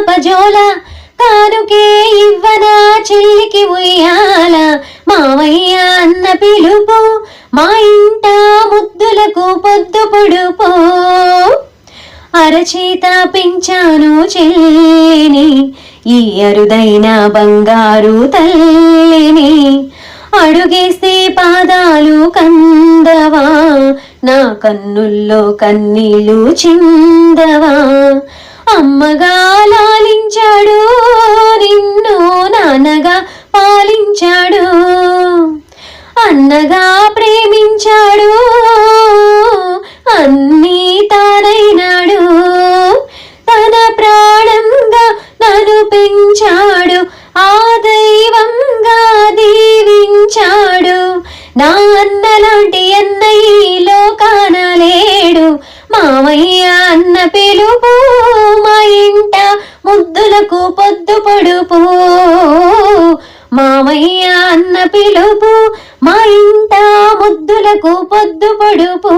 పాపజోల కానుకే ఇవ్వనా చెల్లికి ఉయ్యాల మావయ్య అన్న పిలుపు మా ఇంట ముద్దులకు పొద్దు పొడుపు అరచేత పెంచాను చెల్లిని ఈ అరుదైన బంగారు తల్లిని అడుగేస్తే పాదాలు కందవా నా కన్నుల్లో కన్నీళ్ళు చిందవా అమ్మగా లాలించాడు నిన్ను నాన్నగా పాలించాడు అన్నగా ప్రేమించాడు అన్నీ తానైనాడు తన ప్రాణంగా నన్ను పెంచాడు ఆ దైవంగా దీవించాడు నా అన్నలాంటి అన్నయ్య లోకాన లేడు మావయ్య అన్న పిలుపు మా ఇంట ముద్దులకు పొద్దు పొడుపు మావయ్య అన్న పిలుపు మా ఇంట ముద్దులకు పొద్దు పొడుపు